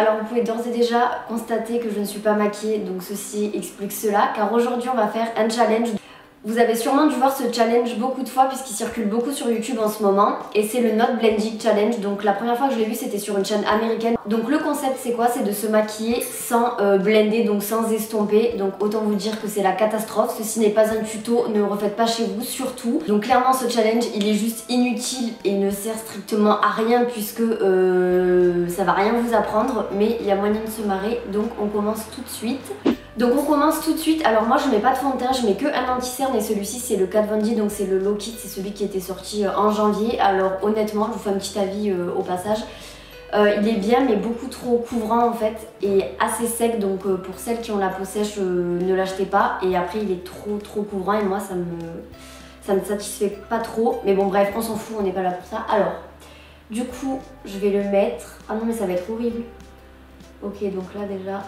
alors vous pouvez d'ores et déjà constater que je ne suis pas maquillée, donc ceci explique cela, car aujourd'hui on va faire un challenge. Vous avez sûrement dû voir ce challenge beaucoup de fois puisqu'il circule beaucoup sur YouTube en ce moment et c'est le Not Blending Challenge. Donc la première fois que je l'ai vu c'était sur une chaîne américaine. Donc le concept c'est quoi? C'est de se maquiller sans blender, donc sans estomper. Donc autant vous dire que c'est la catastrophe. Ceci n'est pas un tuto, ne le refaites pas chez vous surtout. Donc clairement ce challenge il est juste inutile et ne sert strictement à rien puisque ça va rien vous apprendre. Mais il y a moyen de se marrer, donc on commence tout de suite. Alors moi je mets pas de fond de teint, je mets que un anti-cerne et celui-ci c'est le Kat Von D, donc c'est le Low Kit, c'est celui qui était sorti en janvier. Alors honnêtement je vous fais un petit avis au passage, il est bien mais beaucoup trop couvrant en fait et assez sec, donc pour celles qui ont la peau sèche ne l'achetez pas. Et après il est trop couvrant et moi ça me satisfait pas trop, mais bon bref on s'en fout, on n'est pas là pour ça. Alors du coup je vais le mettre, ah non mais ça va être horrible. Ok, donc là déjà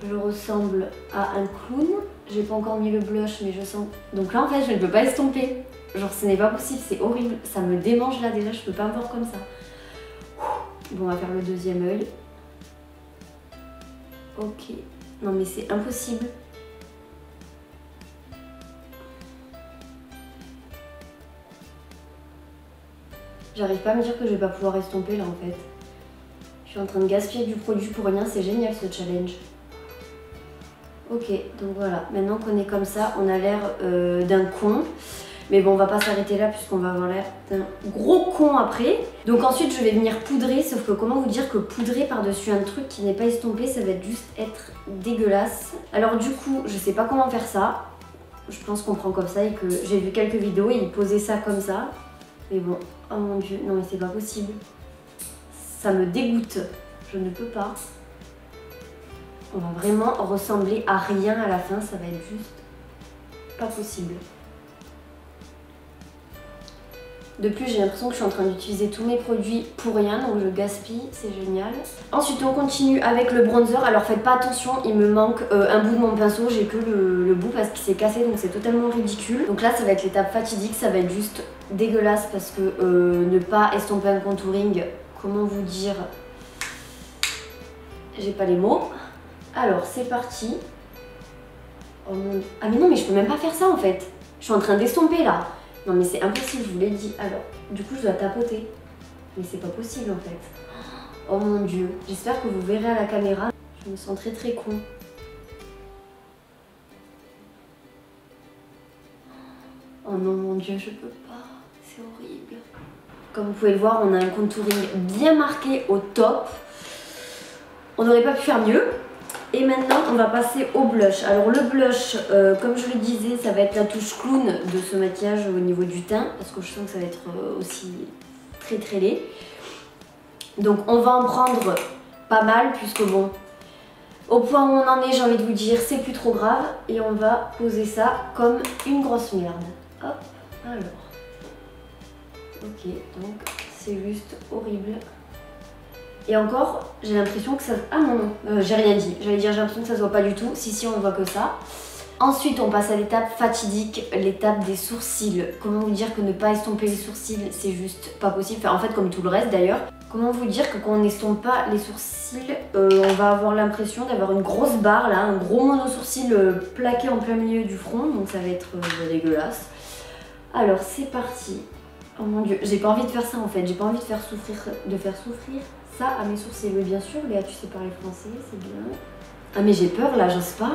je ressemble à un clown. J'ai pas encore mis le blush mais je sens... Donc là en fait je ne peux pas estomper. Genre ce n'est pas possible, c'est horrible. Ça me démange là déjà, je peux pas me voir comme ça. Bon on va faire le deuxième œil. Ok. Non mais c'est impossible. J'arrive pas à me dire que je vais pas pouvoir estomper là en fait. Je suis en train de gaspiller du produit pour rien, c'est génial ce challenge. Ok, donc voilà, maintenant qu'on est comme ça, on a l'air d'un con. Mais bon, on va pas s'arrêter là puisqu'on va avoir l'air d'un gros con après. Donc ensuite, je vais venir poudrer, sauf que comment vous dire que poudrer par-dessus un truc qui n'est pas estompé, ça va juste être dégueulasse. Alors du coup, je sais pas comment faire ça. Je pense qu'on prend comme ça et que j'ai vu quelques vidéos et ils posaient ça comme ça. Mais bon, oh mon dieu, non mais c'est pas possible. Ça me dégoûte, je ne peux pas. On va vraiment ressembler à rien à la fin, ça va être juste pas possible. De plus, j'ai l'impression que je suis en train d'utiliser tous mes produits pour rien, donc je gaspille, c'est génial. Ensuite, on continue avec le bronzer. Alors faites pas attention, il me manque un bout de mon pinceau, j'ai que le bout parce qu'il s'est cassé, donc c'est totalement ridicule. Donc là, ça va être l'étape fatidique, ça va être juste dégueulasse parce que ne pas estomper un contouring, comment vous dire, j'ai pas les mots. Alors c'est parti. Oh mon... Ah mais non mais je peux même pas faire ça en fait. Je suis en train d'estomper là. Non mais c'est impossible, je vous l'ai dit. Alors du coup je dois tapoter. Mais c'est pas possible en fait. Oh mon dieu. J'espère que vous verrez à la caméra. Je me sens très con. Oh non mon dieu, je peux pas. C'est horrible. Comme vous pouvez le voir, on a un contouring bien marqué au top. On n'aurait pas pu faire mieux. Et maintenant, on va passer au blush. Alors le blush, comme je le disais, ça va être la touche clown de ce maquillage au niveau du teint. Parce que je sens que ça va être aussi très laid. Donc on va en prendre pas mal, puisque bon, au point où on en est, j'ai envie de vous dire, c'est plus trop grave. Et on va poser ça comme une grosse merde. Hop, alors. Ok, donc c'est juste horrible. Et encore, j'ai l'impression que ça... Ah non, j'ai rien dit. J'allais dire j'ai l'impression que ça se voit pas du tout. Si, on voit que ça. Ensuite, on passe à l'étape fatidique, l'étape des sourcils. Comment vous dire que ne pas estomper les sourcils, c'est juste pas possible. Enfin, en fait, comme tout le reste d'ailleurs. Comment vous dire que quand on n'estompe pas les sourcils, on va avoir l'impression d'avoir une grosse barre là, un gros mono-sourcil plaqué en plein milieu du front. Donc ça va être dégueulasse. Alors, c'est parti. Oh mon dieu, j'ai pas envie de faire ça en fait. J'ai pas envie de faire souffrir ça à mes sourcils. Mais bien sûr, Léa, tu sais parler français, c'est bien. Ah mais j'ai peur là, j'ose pas.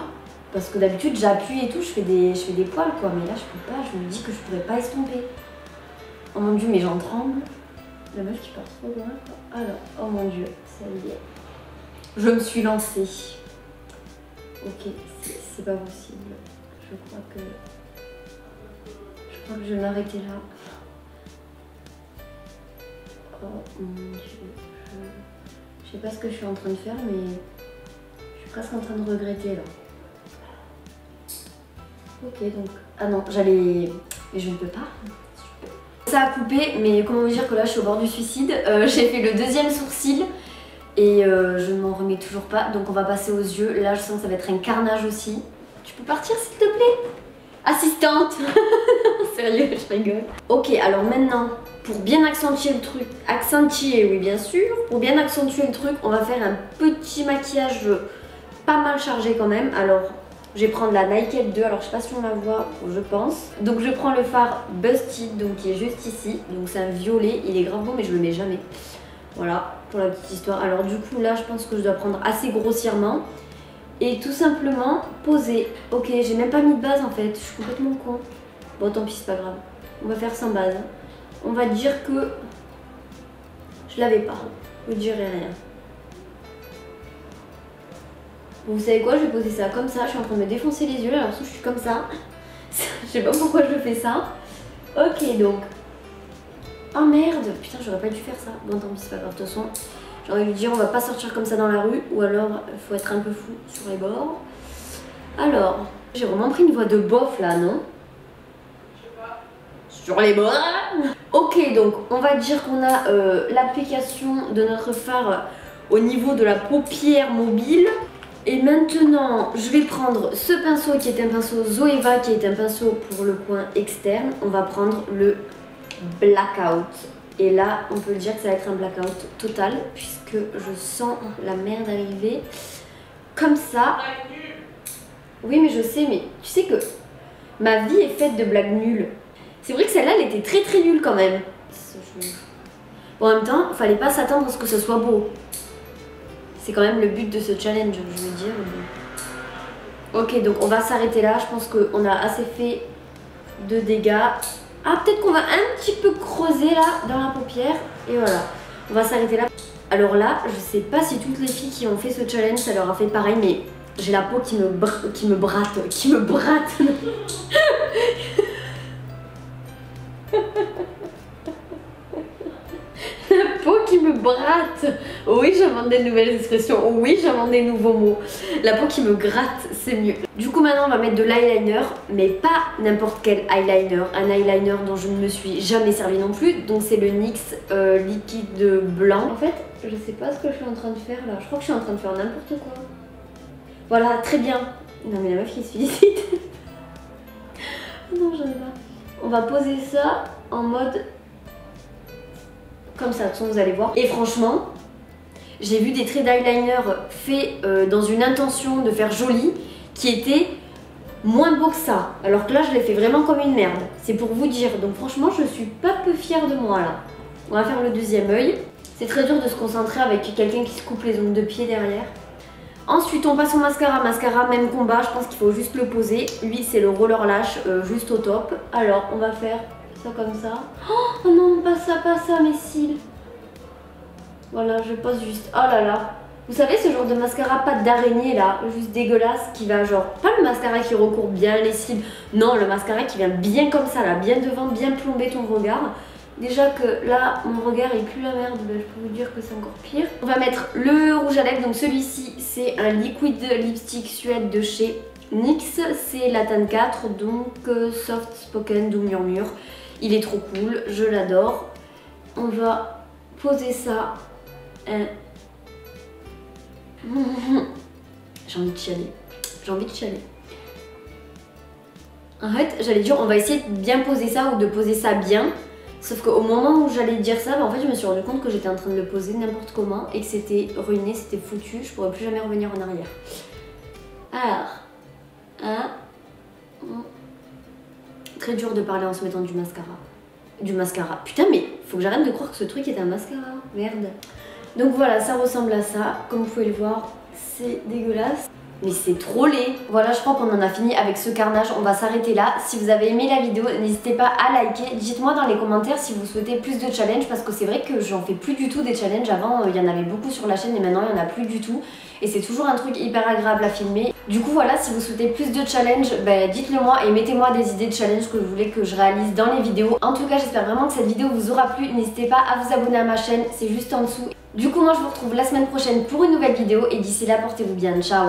Parce que d'habitude j'appuie et tout, je fais des poils quoi. Mais là je peux pas, je me dis que je pourrais pas estomper. Oh mon dieu, mais j'en tremble. La meuf qui part trop loin quoi. Alors, oh mon dieu, ça y est. Je me suis lancée. Ok, c'est pas possible. Je crois que je vais m'arrêter là. Oh mon dieu. Je sais pas ce que je suis en train de faire, mais je suis presque en train de regretter là. Ok, donc... Ah non, j'allais... Mais je ne peux pas. Ça a coupé, mais comment vous dire que là je suis au bord du suicide. J'ai fait le deuxième sourcil et je ne m'en remets toujours pas. Donc on va passer aux yeux. Là je sens que ça va être un carnage aussi. Tu peux partir s'il te plaît? assistante. Sérieux, je rigole. Ok, alors maintenant, pour bien accentuer le truc, oui bien sûr, pour bien accentuer le truc, on va faire un petit maquillage pas mal chargé quand même. Alors, je vais prendre la Nike 2, alors je sais pas si on la voit, je pense. Donc je prends le fard Busted, donc qui est juste ici. Donc c'est un violet, il est grave beau mais je le mets jamais. Voilà, pour la petite histoire. Alors du coup là, je pense que je dois prendre assez grossièrement. Et tout simplement poser. Ok, j'ai même pas mis de base en fait, je suis complètement con. Bon tant pis, c'est pas grave. On va faire sans base. On va dire que je l'avais pas. Je ne dirai rien. Vous savez quoi, je vais poser ça comme ça. Je suis en train de me défoncer les yeux, alors que je suis comme ça. Je sais pas pourquoi je fais ça. Ok, donc. Oh merde, putain, j'aurais pas dû faire ça. Bon, tant pis, c'est pas grave. De toute façon, j'ai envie de dire, on va pas sortir comme ça dans la rue. Ou alors, faut être un peu fou sur les bords. Alors, j'ai vraiment pris une voix de bof là, non? Sur les bords. Ok, donc on va dire qu'on a l'application de notre fard au niveau de la paupière mobile. Et maintenant, je vais prendre ce pinceau qui est un pinceau Zoeva, qui est un pinceau pour le coin externe. On va prendre le Blackout. Et là, on peut le dire que ça va être un blackout total, puisque je sens la merde arriver. Comme ça. Oui, mais je sais, mais tu sais que ma vie est faite de blagues nulles. C'est vrai que celle-là, elle était très très nulle quand même. Bon, en même temps, fallait pas s'attendre à ce que ce soit beau. C'est quand même le but de ce challenge, je veux dire. Ok, donc on va s'arrêter là. Je pense qu'on a assez fait de dégâts. Ah, peut-être qu'on va un petit peu creuser là, dans la paupière. Et voilà, on va s'arrêter là. Alors là, je sais pas si toutes les filles qui ont fait ce challenge, ça leur a fait pareil, mais j'ai la peau qui me bratte. La peau qui me bratte. Oui, j'invente des nouvelles expressions. Oui, j'invente des nouveaux mots. La peau qui me gratte, c'est mieux. Du coup, maintenant, on va mettre de l'eyeliner, mais pas n'importe quel eyeliner. Un eyeliner dont je ne me suis jamais servi non plus. Donc, c'est le NYX liquide blanc. En fait, je sais pas ce que je suis en train de faire là. Je crois que je suis en train de faire n'importe quoi. Voilà, très bien. Non, mais la meuf qui se félicite. Non, j'en ai pas. On va poser ça en mode... comme ça, de toute façon vous allez voir. Et franchement, j'ai vu des traits d'eyeliner faits dans une intention de faire joli qui étaient moins beaux que ça. Alors que là, je l'ai fait vraiment comme une merde. C'est pour vous dire. Donc franchement, je suis pas peu fière de moi là. On va faire le deuxième œil. C'est très dur de se concentrer avec quelqu'un qui se coupe les ongles de pied derrière. Ensuite, on passe au mascara. Mascara, même combat. Je pense qu'il faut juste le poser. Lui, c'est le roller lash juste au top. Alors, on va faire... ça comme ça. Oh non, pas ça, mes cils. Voilà, je pose juste. Oh là là. Vous savez, ce genre de mascara pâte d'araignée là, juste dégueulasse, qui va genre, pas le mascara qui recourt bien les cils, non, le mascara qui vient bien comme ça là, bien devant, bien plomber ton regard. Déjà que là, mon regard est plus la merde, ben, je peux vous dire que c'est encore pire. On va mettre le rouge à lèvres, donc celui-ci, c'est un liquid lipstick suède de chez NYX, c'est la Tan 4, donc Soft Spoken Doux Murmure. Il est trop cool, je l'adore. On va poser ça. J'ai envie de chialer. J'ai envie de chialer. En fait, j'allais dire, on va essayer de bien poser ça ou de poser ça bien. Sauf qu'au moment où j'allais dire ça, bah en fait, je me suis rendu compte que j'étais en train de le poser n'importe comment et que c'était ruiné, c'était foutu. Je pourrais plus jamais revenir en arrière. Alors, très dur de parler en se mettant du mascara. Du mascara. Putain, mais faut que j'arrête de croire que ce truc est un mascara. Merde. Donc voilà, ça ressemble à ça. Comme vous pouvez le voir, c'est dégueulasse. Mais c'est trop laid. Voilà, je crois qu'on en a fini avec ce carnage. On va s'arrêter là. Si vous avez aimé la vidéo, n'hésitez pas à liker. Dites-moi dans les commentaires si vous souhaitez plus de challenges, parce que c'est vrai que j'en fais plus du tout des challenges. Avant, il y en avait beaucoup sur la chaîne et maintenant, il n'y en a plus du tout. Et c'est toujours un truc hyper agréable à filmer. Du coup, voilà, si vous souhaitez plus de challenges, ben, dites-le moi et mettez-moi des idées de challenges que vous voulez que je réalise dans les vidéos. En tout cas, j'espère vraiment que cette vidéo vous aura plu. N'hésitez pas à vous abonner à ma chaîne, c'est juste en dessous. Du coup, moi, je vous retrouve la semaine prochaine pour une nouvelle vidéo. Et d'ici là, portez-vous bien. Ciao!